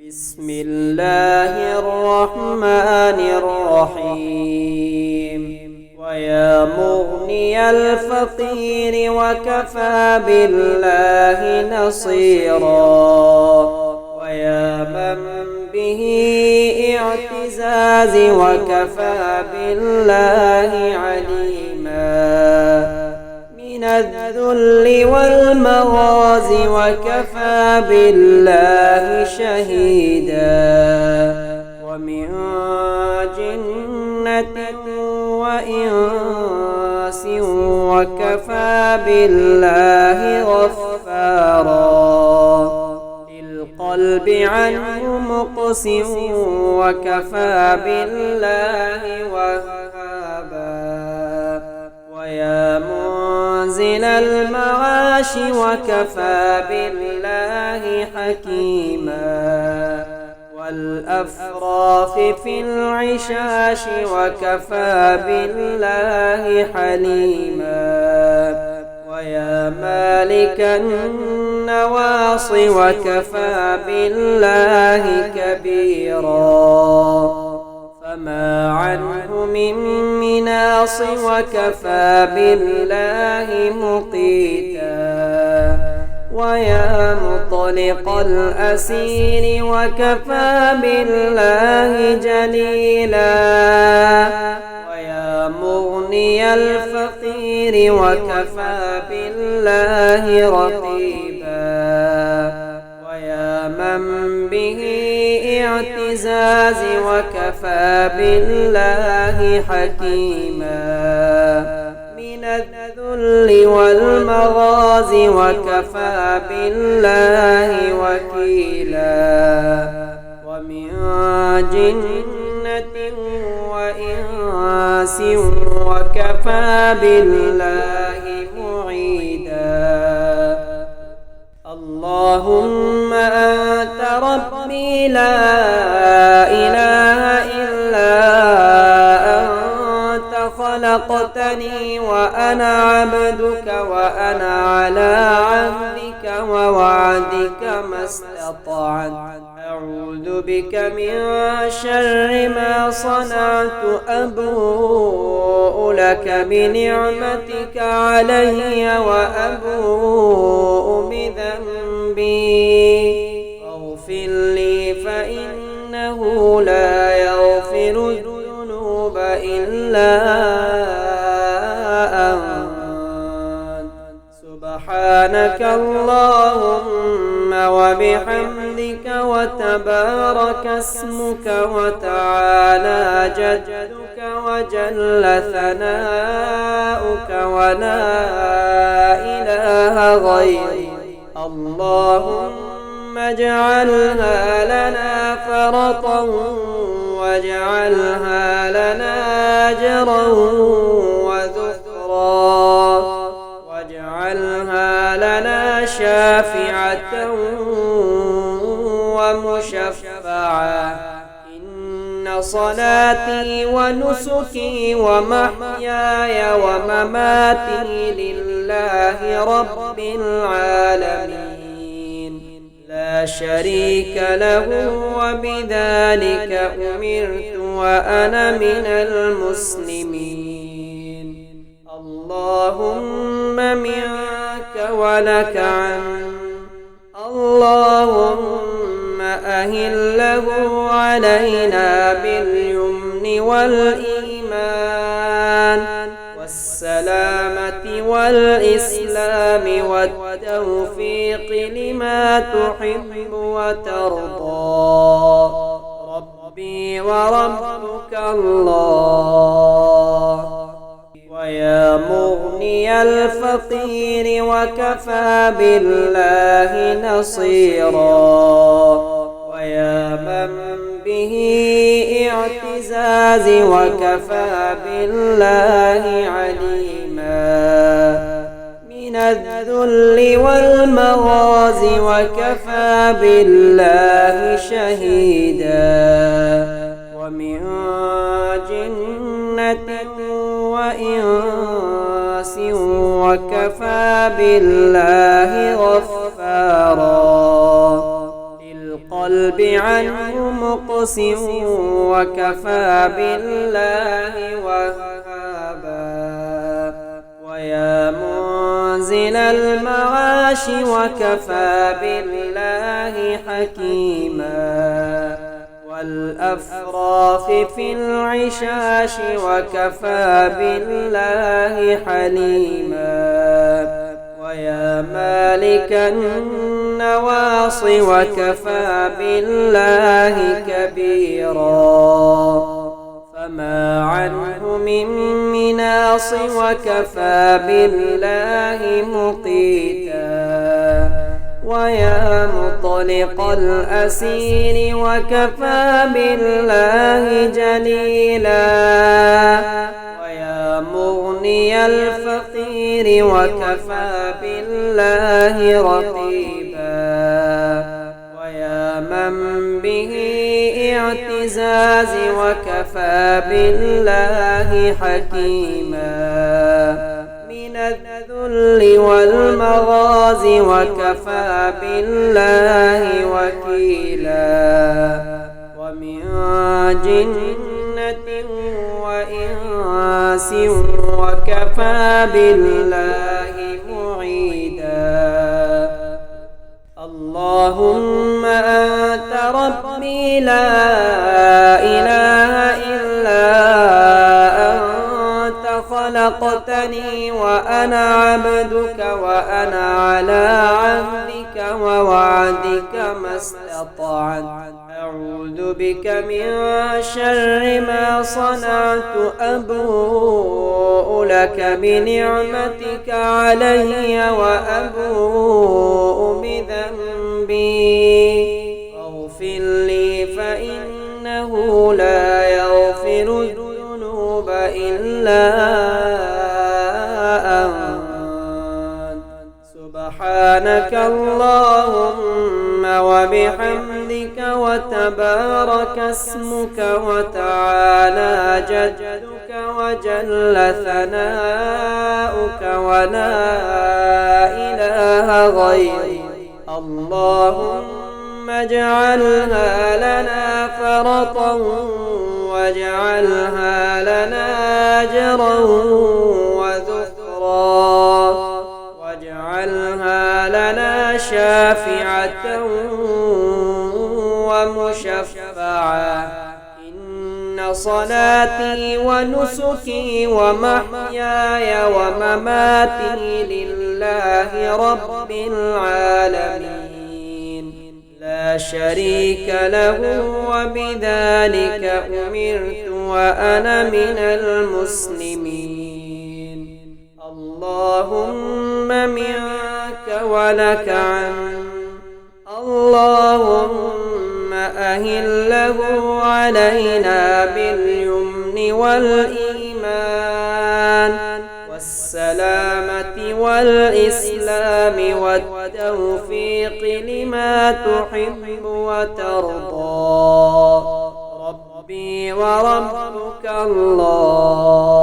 بسم الله الرحمن الرحيم. ويا مغني الفقير وكفى بالله نصيرا، ويا من به اعتزاز وكفى بالله عليما، من الذل والمغاز وكفى بالله شهيدا، ومن جنة وإنس وكفى بالله غفارا، للقلب عنه مقسم وكفى بالله وهابا، ويا منزل المعاش وكفى بالله حكيما، والأفراخ في العشاش وكفى بالله حليما، ويا مالك النواص وكفى بالله كبيرا، فما عنه من مناص وكفى بالله مقيتا، ويا مطلق الأسير وكفى بالله جليلا، ويا مغني الفقير وكفى بالله رقيبا، ويا من به اعتزاز وكفى بالله حكيما، من الذل والمغاز وكفى بالله وكيلا، ومن جنة وإنس وكفى بالله معيدا. اللهم أنت ربي لا إله إلا أنت، خلقتني وأنا عبدك، وأنا على عهدك ووعدك ما استطعت، أعوذ بك من شر ما صنعت، أبوء لك بنعمتك علي وأبوء بذنبي، اغفر لي فإنه لا يغفر الذنوب إلا أنت، سبحانك اللهم وبحمدك وتبارك اسمك وتعالى جدك وجل ثناؤك ولا إله غيرك. اللهم اجعلها لنا فرطا واجعلها لنا أجرا وذخرا، واجعلها لنا شافعة ومشفعة. إن صلاتي ونسكي ومحياي ومماتي لله رب العالمين، لا شريك له، وبذلك أمرت وأنا من المسلمين. اللهم منك ولك عنك، اللهم أهله علينا باليمن والإيمان والسلامة والإسلام والتوفيق لما تحب وترضى، ربي وربك الله. ويا مغني الفقير وكفى بالله نصيرا، ويا من به اعتزاز وكفى بالله عليما، من الذل والمغاز وكفى بالله شهيدا، ومن جنة وإنس وكفى بالله غفارا، للقلب عنه مقسم وكفى بالله وهابا ويا منزل المعاش وكفى بالله حكيما والأفراف في العشاش وكفى بالله حليما ويا مالك النواص وكفى بالله كبيرا فما عنه من مناص وكفى بالله مقيتا ويا مطلق الأسير وكفى بالله جليلا ويا مغني الفقير وكفى بالله رقيبا ويا من به اعتزاز وكفى بالله حكيما من الذل والمغازي وكفى بالله وكيلا ومن جنة وإنس وكفى بالله معيدا اللهم أنت ربي لا إله إلا أنت خلقتني وأنا عبدك وأنا على عهدك ووعدك ما استطعت أعوذ بك من شر ما صنعت أبوء لك بنعمتك علي وأبوء بذنبي اغفر لي فإنه لا يغفر الذنوب إلا أنت سبحانك اللهم وبحمدك وتبارك اسمك وتعالى جدك وجل ثناؤك ولا إله غيرك اللهم اجعلها لنا فرطا واجعلها لنا أجرا وذخرا واجعلها لنا شافعة ومشفعة إن صلاتي ونسكي ومحياي ومماتي لله رب العالمين لا شريك له وبذلك أمرت وأنا من المسلمين اللهم منك ولك عنك اللهم أهله علينا باليمن والإيمان والسلامة والإسلام والتوفيق لما تحب وترضى ربي وربك الله